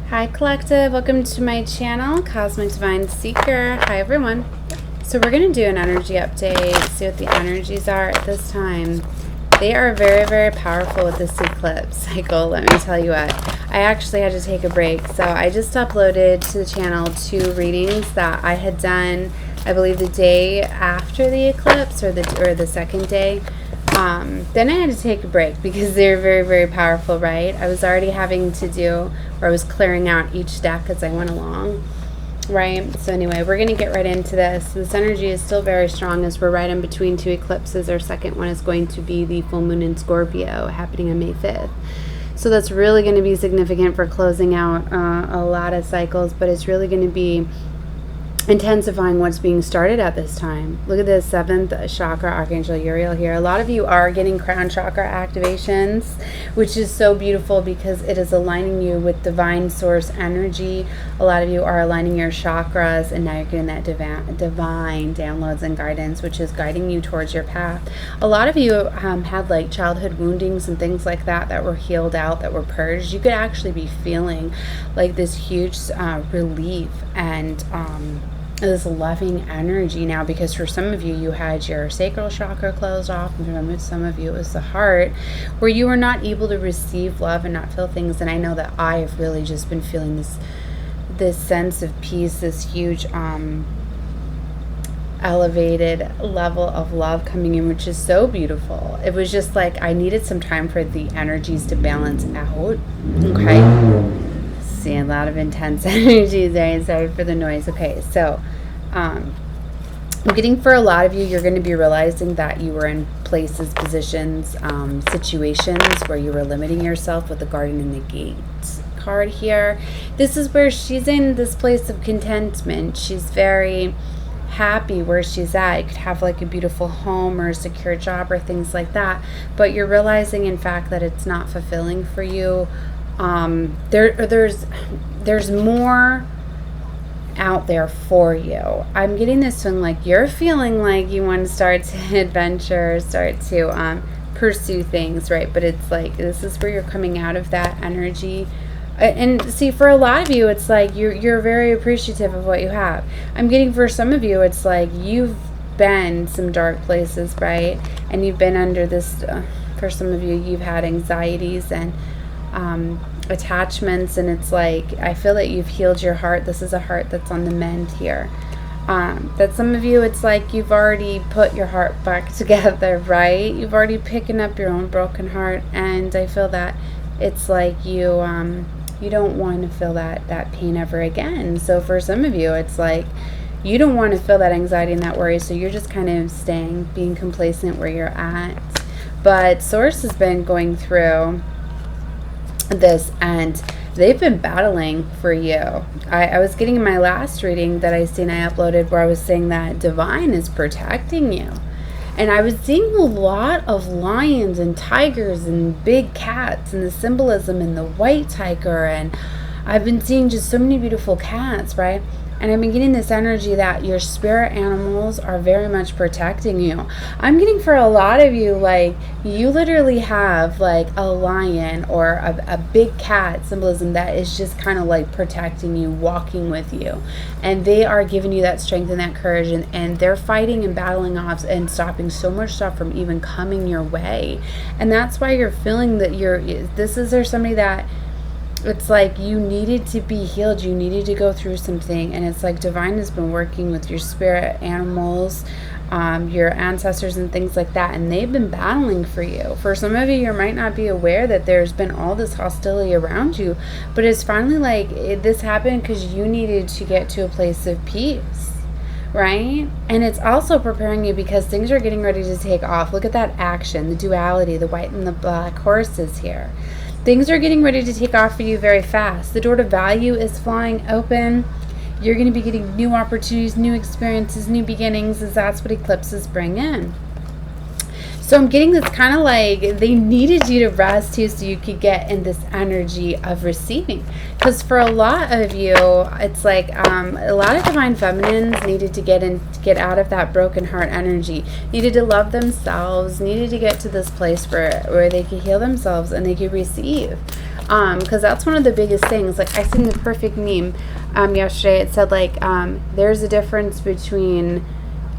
Hi Collective, welcome to my channel, Cosmic Divine Seeker. Hi everyone. So we're going to do an energy update, see what the energies are at this time. They are very, very powerful with this eclipse cycle, let me tell you what. I actually had to take a break, so I just uploaded to the channel 2 readings that I had done, I believe the day after the eclipse or the second day. Then I had to take a break because they're very, very powerful, right? I was already having to do, or I was clearing out each deck as I went along, right? So anyway, we're going to get right into this. This energy is still very strong as we're right in between 2 eclipses. Our second one is going to be the full moon in Scorpio happening on May 5th. So that's really going to be significant for closing out a lot of cycles, but it's really going to be intensifying what's being started at this time. Look at this 7th chakra, Archangel Uriel here. A lot of you are getting crown chakra activations, which is so beautiful because it is aligning you with divine source energy. A lot of you are aligning your chakras, and now you're getting that divine downloads and guidance, which is guiding you towards your path. A lot of you had like childhood woundings and things like that that were healed out, that were purged. You could actually be feeling like this huge relief and this loving energy now, because for some of you, you had your sacral chakra closed off, and for some of you it was the heart, where you were not able to receive love and not feel things. And I know that I have really just been feeling this sense of peace, this huge elevated level of love coming in, which is so beautiful. It was just like I needed some time for the energies to balance out. Okay, see a lot of intense energy there. Sorry for the noise. Okay, so I'm getting, for a lot of you, you're going to be realizing that you were in places, positions, situations where you were limiting yourself with the Guardian in the Gate card here. This is where she's in this place of contentment. She's very happy where she's at. You could have like a beautiful home or a secure job or things like that, but you're realizing in fact that it's not fulfilling for you. There's more out there for you. I'm getting this feeling like you're feeling like you want to start to adventure, start to pursue things, right? But it's like this is where you're coming out of that energy. And see, for a lot of you, it's like you're very appreciative of what you have. I'm getting, for some of you, it's like you've been some dark places, right? And you've been under this, for some of you, you've had anxieties and attachments, and it's like I feel that you've healed your heart. This is a heart that's on the mend here. That some of you, it's like you've already put your heart back together, right? You've already picking up your own broken heart, and I feel that it's like you don't want to feel that pain ever again. So for some of you, it's like you don't want to feel that anxiety and that worry, so you're just kind of staying, being complacent where you're at. But Source has been going through this, and they've been battling for you. I was getting in my last reading that I uploaded, where I was saying that Divine is protecting you, and I was seeing a lot of lions and tigers and big cats, and the symbolism in the white tiger, and I've been seeing just so many beautiful cats, right? And I've been getting this energy that your spirit animals are very much protecting you. I'm getting, for a lot of you, like you literally have like a lion or a big cat symbolism that is just kind of like protecting you, walking with you. And they are giving you that strength and that courage, and they're fighting and battling off and stopping so much stuff from even coming your way. And that's why you're feeling that there's somebody that, it's like you needed to be healed, you needed to go through something, and it's like Divine has been working with your spirit animals, your ancestors and things like that, and they've been battling for you. For some of you might not be aware that there's been all this hostility around you, but it's finally like this happened because you needed to get to a place of peace, right? And it's also preparing you because things are getting ready to take off. Look at that action, the duality, the white and the black horses here. Things are getting ready to take off for you very fast. The door to value is flying open. You're going to be getting new opportunities, new experiences, new beginnings, as that's what eclipses bring in. So I'm getting this kind of like they needed you to rest too, so you could get in this energy of receiving. Because for a lot of you, it's like a lot of divine feminines needed to get out of that broken heart energy, needed to love themselves, needed to get to this place where they could heal themselves and they could receive. Because that's one of the biggest things. Like, I seen the perfect meme yesterday. It said, like, there's a difference between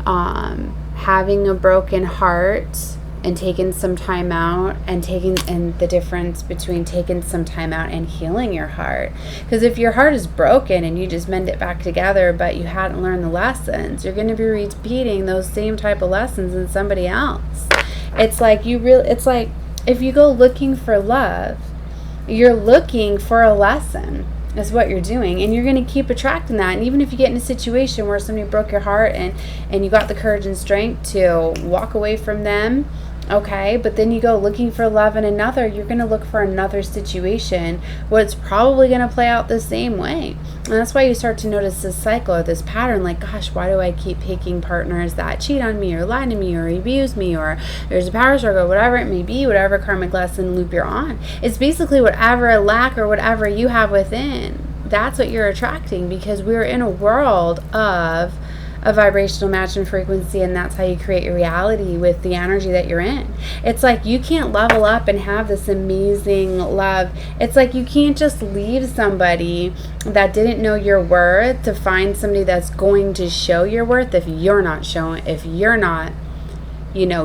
having a broken heart and taking some time out, and the difference between taking some time out and healing your heart. Because if your heart is broken and you just mend it back together, but you hadn't learned the lessons, you're going to be repeating those same type of lessons in somebody else. It's like it's like if you go looking for love, you're looking for a lesson is what you're doing, and you're going to keep attracting that. And even if you get in a situation where somebody broke your heart and you got the courage and strength to walk away from them, okay, but then you go looking for love in another, you're going to look for another situation where it's probably going to play out the same way. And that's why you start to notice this cycle or this pattern, like, gosh, why do I keep picking partners that cheat on me or lie to me or abuse me, or there's a power struggle, whatever it may be, whatever karmic lesson loop you're on. It's basically whatever lack or whatever you have within. That's what you're attracting, because we're in a world of a vibrational match and frequency, and that's how you create your reality with the energy that you're in. It's like you can't level up and have this amazing love. It's like you can't just leave somebody that didn't know your worth to find somebody that's going to show your worth if you're not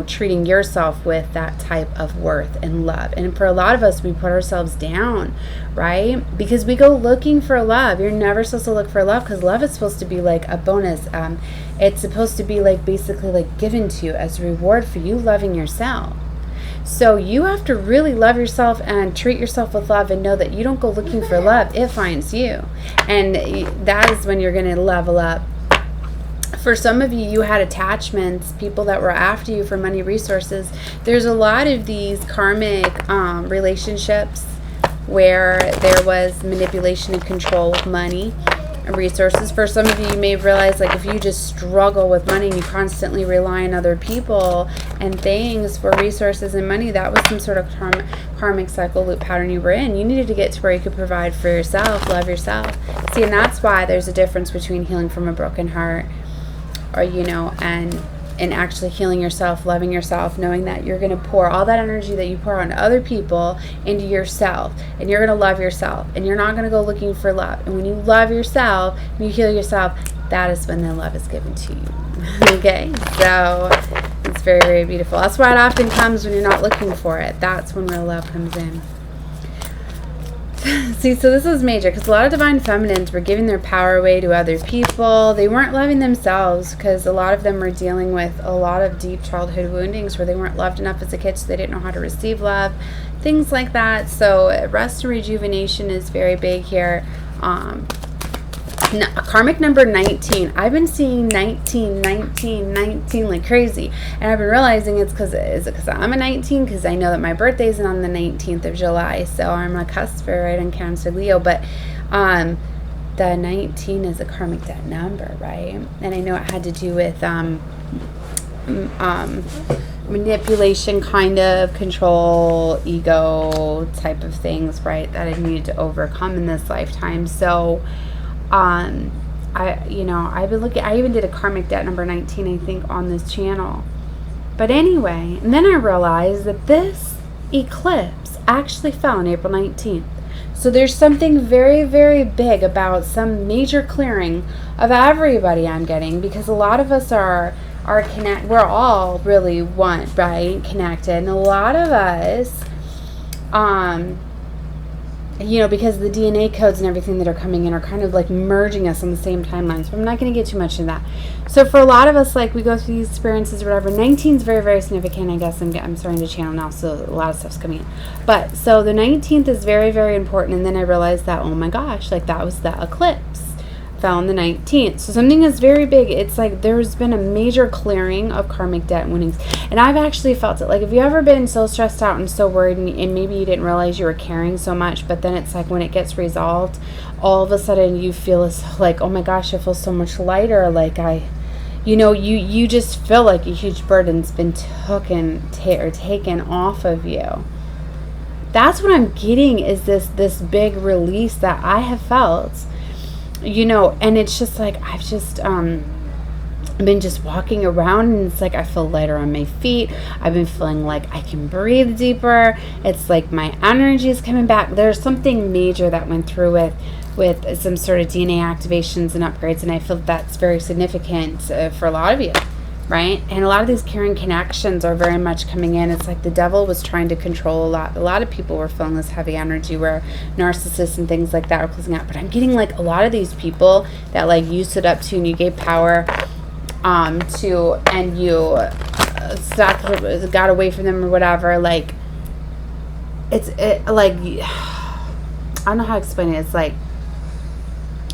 treating yourself with that type of worth and love. And for a lot of us, we put ourselves down, right? Because we go looking for love. You're never supposed to look for love, because love is supposed to be like a bonus. It's supposed to be like basically like given to you as a reward for you loving yourself. So you have to really love yourself and treat yourself with love, and know that you don't go looking for love, it finds you. And that is when you're going to level up. For some of you, you had attachments, people that were after you for money, resources. There's a lot of these karmic relationships where there was manipulation and control of money and resources. For some of you, you may have realized, like, if you just struggle with money and you constantly rely on other people and things for resources and money, that was some sort of karmic cycle loop pattern you were in. You needed to get to where you could provide for yourself, love yourself. See, and that's why there's a difference between healing from a broken heart, or and actually healing yourself, loving yourself, knowing that you're going to pour all that energy that you pour on other people into yourself, and you're going to love yourself, and you're not going to go looking for love. And when you love yourself and you heal yourself, that is when the love is given to you. Okay, so it's very, very beautiful. That's why it often comes when you're not looking for it. That's when real love comes in. See, so this is major, because a lot of divine feminines were giving their power away to other people. They weren't loving themselves, because a lot of them were dealing with a lot of deep childhood woundings where they weren't loved enough as a kid, so they didn't know how to receive love, things like that. So rest and rejuvenation is very big here. Karmic number 19. I've been seeing 19 like crazy, and I've been realizing is it because I'm a 19, because I know that my birthday is on the 19th of July, so I'm a cusper right on Cancer Leo. But the 19 is a karmic debt number, right? And I know it had to do with manipulation, kind of control, ego type of things, right, that I needed to overcome in this lifetime. So I've been looking, I even did a karmic debt number 19, I think, on this channel. But anyway, and then I realized that this eclipse actually fell on April 19th. So there's something very, very big about some major clearing of everybody I'm getting, because a lot of us are we're all really one, right, connected. And a lot of us, because the DNA codes and everything that are coming in are kind of like merging us on the same timeline. So I'm not going to get too much into that. So for a lot of us, like, we go through these experiences or whatever. 19 is very, very significant. I guess I'm starting to channel now, so a lot of stuff's coming in. But so the 19th is very, very important. And then I realized that, oh my gosh, like, that was the eclipse. Fell on the 19th. So something is very big. It's like there's been a major clearing of karmic debt winnings. And I've actually felt it. Like, have you ever been so stressed out and so worried, and maybe you didn't realize you were carrying so much, but then it's like when it gets resolved, all of a sudden you feel like, oh my gosh, I feel so much lighter. Like you just feel like a huge burden's been taken off of you. That's what I'm getting, is this big release that I have felt. And it's just like, I've just, I've been just walking around and it's like I feel lighter on my feet. I've been feeling like I can breathe deeper. It's like my energy is coming back. There's something major that went through with some sort of DNA activations and upgrades, and I feel that's very significant for a lot of you, right? And a lot of these caring connections are very much coming in. It's like the devil was trying to control a lot. A lot of people were feeling this heavy energy where narcissists and things like that are closing out. But I'm getting like a lot of these people that like you stood up to and you gave power to, and you got away from them or whatever. Like like I don't know how to explain it. It's like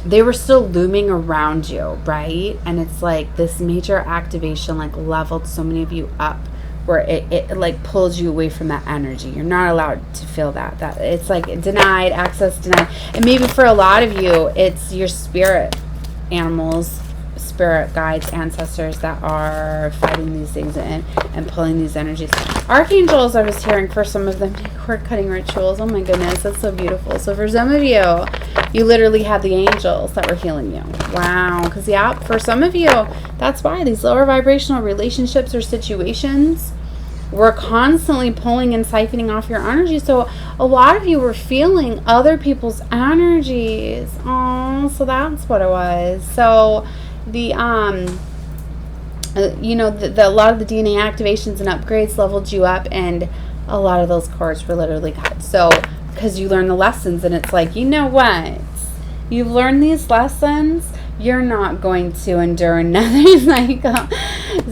they were still looming around you, right? And it's like this major activation like leveled so many of you up where it like pulls you away from that energy. You're not allowed to feel that it's like denied, access denied. And maybe for a lot of you it's your spirit animals, spirit guides, ancestors that are fighting these things and pulling these energies. Archangels, I was hearing for some of them, cord cutting rituals. Oh my goodness, that's so beautiful. So for some of you, you literally had the angels that were healing you. Wow. Because yeah, for some of you, that's why these lower vibrational relationships or situations were constantly pulling and siphoning off your energy. So a lot of you were feeling other people's energies. Oh, so that's what it was. So the you know, a lot of the DNA activations and upgrades leveled you up, and a lot of those cords were literally cut. So because you learned the lessons, and it's like, you know what, you've learned these lessons, you're not going to endure another cycle.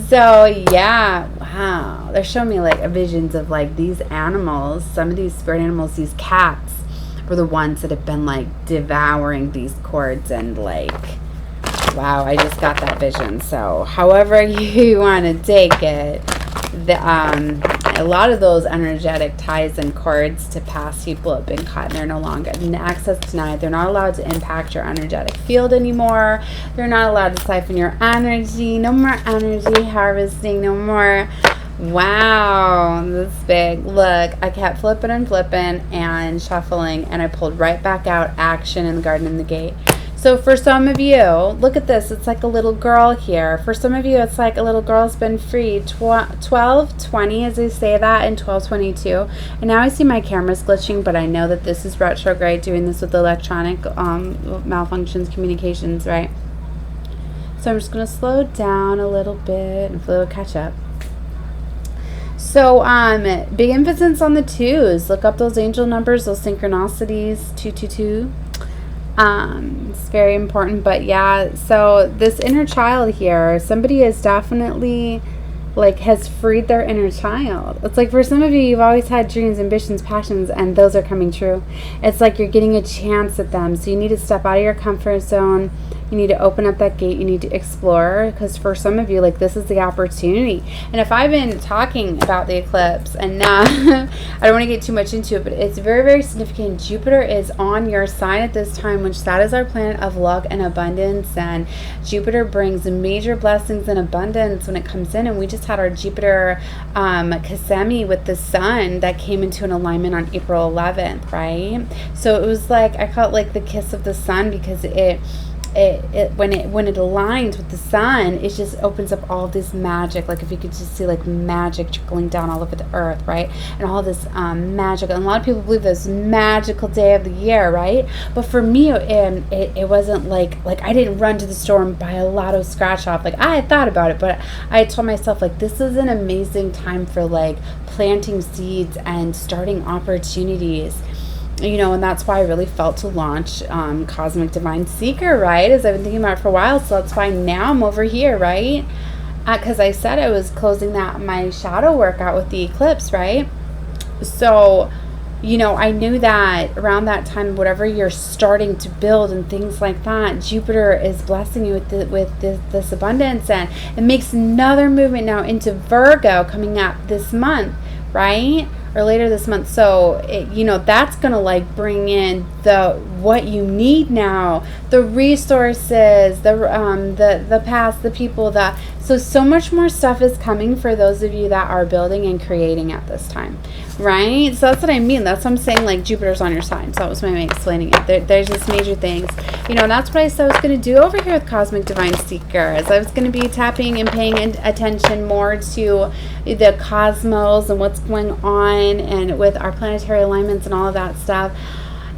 So yeah, wow, they're showing me like visions of like these animals, some of these spirit animals, these cats were the ones that have been like devouring these cords. And like, wow, I just got that vision. So however you want to take it, a lot of those energetic ties and cords to past people have been cut, and they're no longer access denied. They're not allowed to impact your energetic field anymore. They're not allowed to siphon your energy. No more energy harvesting. No more. Wow, this is big. Look, I kept flipping and flipping and shuffling, and I pulled right back out action in the garden and the gate. So for some of you, look at this. It's like a little girl here. For some of you, it's like a little girl's been freed. 12:20 as they say that, and 12:22. And now I see my camera's glitching, but I know that this is retrograde, doing this with electronic malfunctions, communications, right? So I'm just going to slow down a little bit and it'll catch up. So big emphasis on the twos. Look up those angel numbers, those synchronicities, 222. It's very important. But yeah, so this inner child here, somebody is definitely like has freed their inner child. It's like for some of you, you've always had dreams, ambitions, passions, and those are coming true. It's like you're getting a chance at them. So you need to step out of your comfort zone. You need to open up that gate. You need to explore, because for some of you, like, this is the opportunity. And if I've been talking about the eclipse, and now I don't want to get too much into it, but it's very, very significant. Jupiter is on your sign at this time, which that is our planet of luck and abundance. And Jupiter brings major blessings and abundance when it comes in. And we just had our Jupiter Kasemi with the sun that came into an alignment on April 11th, right? So it was like, I call it like the kiss of the sun, because when it aligns with the sun, it just opens up all this magic. Like if you could just see like magic trickling down all over the earth, right? And all this magic. And a lot of people believe this magical day of the year, right? But for me, it wasn't like I didn't run to the store and buy a lotto scratch off. Like I had thought about it, but I told myself like this is an amazing time for like planting seeds and starting opportunities. You know, and that's why I really felt to launch Cosmic Divine Seeker, right? As I've been thinking about it for a while. So that's why now I'm over here, right? Because I said I was closing my shadow work out with the eclipse, right? So, you know, I knew that around that time, whatever you're starting to build and things like that, Jupiter is blessing you with this abundance. And it makes another movement now into Virgo coming up this month, right? Or later this month. So you know, that's gonna like bring in what you need now, the resources, the past, the people, so much more stuff is coming for those of you that are building and creating at this time, right? So that's what I mean. That's what I'm saying, like Jupiter's on your side. So that was my way of explaining it. There's just major things. You know, and that's what I said I was going to do over here with Cosmic Divine Seekers. I was going to be tapping and paying attention more to the cosmos and what's going on, and with our planetary alignments and all of that stuff.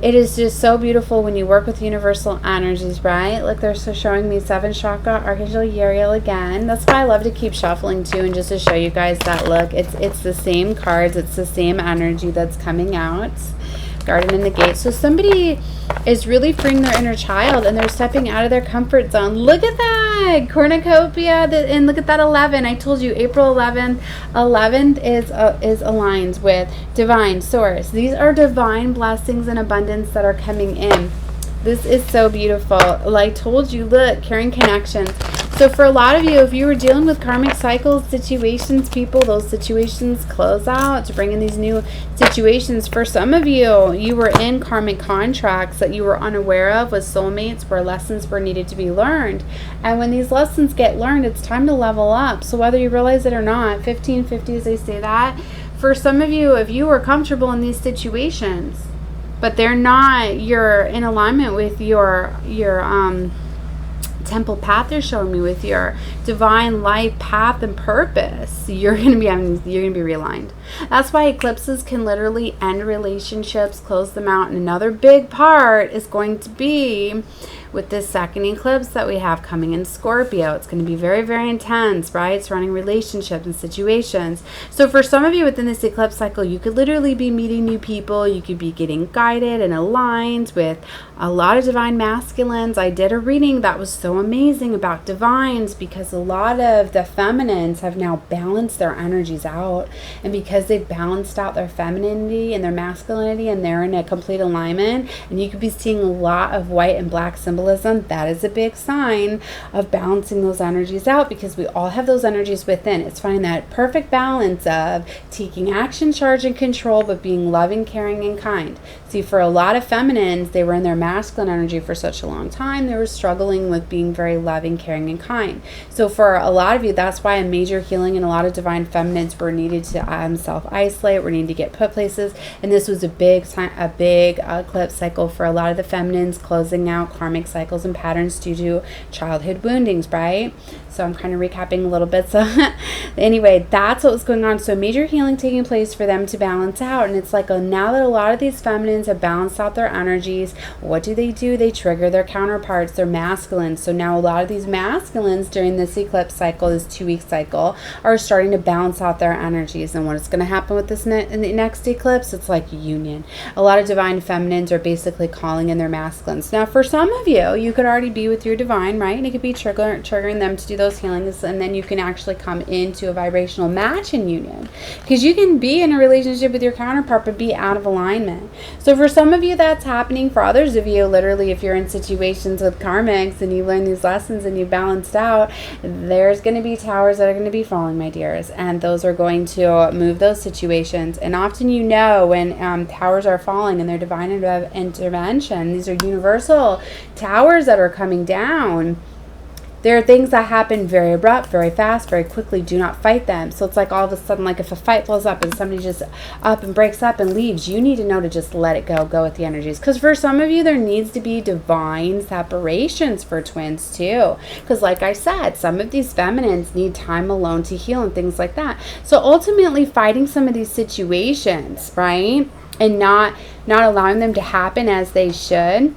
It is just so beautiful when you work with universal energies, right? Like they're so showing me 7th chakra, Archangel Uriel again. That's why I love to keep shuffling too, and just to show you guys that look. It's the same cards, it's the same energy that's coming out. Garden in the Gate. So somebody is really freeing their inner child, and they're stepping out of their comfort zone. Look at that cornucopia, and look at that 11. I told you April 11th is aligned with divine source. These are divine blessings and abundance that are coming in. This is so beautiful. Like I told you, look, carrying connections. So for a lot of you, if you were dealing with karmic cycles, situations, people, those situations close out to bring in these new situations. For some of you, you were in karmic contracts that you were unaware of with soulmates where lessons were needed to be learned. And when these lessons get learned, it's time to level up. So whether you realize it or not, 1550 as they say that, for some of you, if you were comfortable in these situations, but they're not, you're in alignment with your temple path, they're showing me, with your divine life path and purpose, you're going to be realigned. That's why eclipses can literally end relationships, close them out. And another big part is going to be with this second eclipse that we have coming in Scorpio. It's going to be very, very intense, right? Surrounding relationships and situations. So for some of you within this eclipse cycle, you could literally be meeting new people. You could be getting guided and aligned with a lot of divine masculines. I did a reading that was so amazing about divines, because a lot of the feminines have now balanced their energies out. And because they've balanced out their femininity and their masculinity, and they're in a complete alignment, and you could be seeing a lot of white and black symbolism, that is a big sign of balancing those energies out, because we all have those energies within. It's finding that perfect balance of taking action, charge, and control, but being loving, caring, and kind. See, for a lot of feminines, they were in their masculine energy for such a long time. They were struggling with being very loving, caring, and kind. So for a lot of you, that's why a major healing and a lot of divine feminines were needed to self-isolate, were needed to get put places. And this was a big eclipse cycle for a lot of the feminines, closing out karmic cycles and patterns due to childhood woundings, right? So I'm kind of recapping a little bit. So anyway, that's what was going on. So major healing taking place for them to balance out. And it's like, now that a lot of these feminines have balanced out their energies, what do? They trigger their counterparts, their masculines. So now a lot of these masculines during this eclipse cycle, this 2-week cycle, are starting to balance out their energies. And what is going to happen with this in the next eclipse? It's like union. A lot of divine feminines are basically calling in their masculines. Now for some of you, you could already be with your divine, right? And it could be triggering them to do those healings, and then you can actually come into a vibrational match in union, because you can be in a relationship with your counterpart but be out of alignment. So for some of you, that's happening. For others of you, literally, if you're in situations with karmics and you learn these lessons and you balanced out, there's going to be towers that are going to be falling, my dears, and those are going to move those situations. And often, when towers are falling and they're divine intervention, these are universal towers that are coming down. There are things that happen very abrupt, very fast, very quickly. Do not fight them. So it's like all of a sudden, like if a fight blows up and somebody just up and breaks up and leaves, you need to know to just let it go with the energies. Because for some of you, there needs to be divine separations for twins too. Because like I said, some of these feminines need time alone to heal and things like that. So ultimately, fighting some of these situations, right, and not allowing them to happen as they should,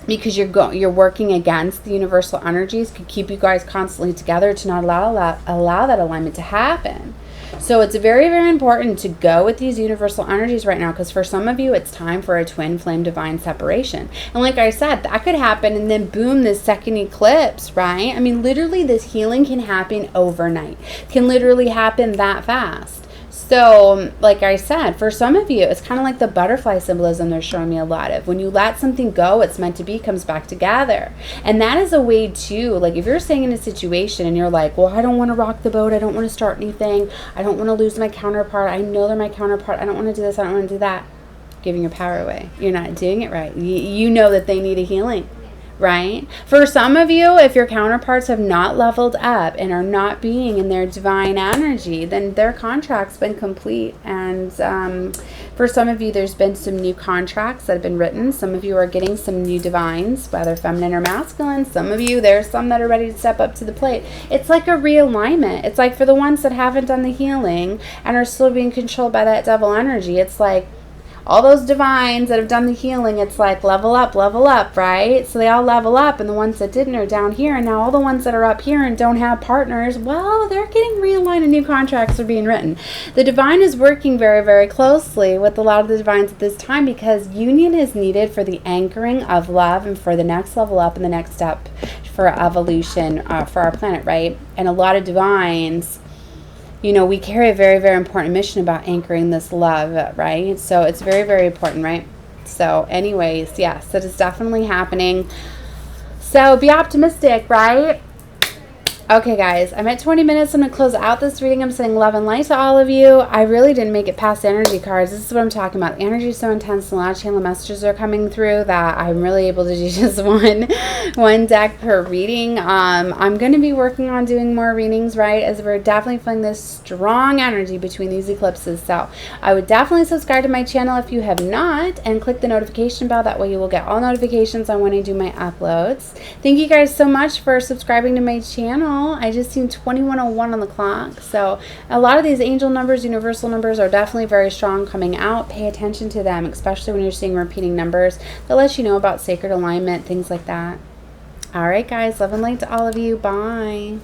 because you're working against the universal energies, could keep you guys constantly together to not allow that alignment to happen. So it's very, very important to go with these universal energies right now, because for some of you, it's time for a twin flame divine separation. And like I said, that could happen, and then boom, this second eclipse, right? I mean, literally, this healing can happen overnight, can literally happen that fast. So, like I said, for some of you, it's kind of like the butterfly symbolism they're showing me a lot of. When you let something go, it's meant to be, comes back together. And that is a way too, like if you're staying in a situation and you're like, well, I don't want to rock the boat, I don't want to start anything, I don't want to lose my counterpart, I know they're my counterpart, I don't want to do this, I don't want to do that. Giving your power away. You're not doing it right. You know that they need a healing. right? For some of you, if your counterparts have not leveled up and are not being in their divine energy, then their contract's been complete. And for some of you, there's been some new contracts that have been written. Some of you are getting some new divines, whether feminine or masculine. Some of you, there's some that are ready to step up to the plate. It's like a realignment. It's like for the ones that haven't done the healing and are still being controlled by that devil energy, it's like all those divines that have done the healing, it's like level up, right? So they all level up, and the ones that didn't are down here, and now all the ones that are up here and don't have partners, well, they're getting realigned and new contracts are being written. The divine is working very, very closely with a lot of the divines at this time, because union is needed for the anchoring of love and for the next level up and the next step for evolution for our planet, right? And a lot of divines, you know, we carry a very, very important mission about anchoring this love, right? So it's very, very important, right? So anyways, yes, it is definitely happening. So be optimistic, right? Okay, guys, I'm at 20 minutes. I'm going to close out this reading. I'm sending love and light to all of you. I really didn't make it past the energy cards. This is what I'm talking about. The energy is so intense, and a lot of channel messages are coming through that I'm really able to do just one deck per reading. I'm going to be working on doing more readings, right, as we're definitely feeling this strong energy between these eclipses. So I would definitely subscribe to my channel if you have not, and click the notification bell. That way you will get all notifications on when I do my uploads. Thank you guys so much for subscribing to my channel. I just seen 2101 on the clock. So a lot of these angel numbers, universal numbers, are definitely very strong coming out. Pay attention to them, especially when you're seeing repeating numbers. That lets you know about sacred alignment, things like that. All right, guys. Love and light to all of you. Bye.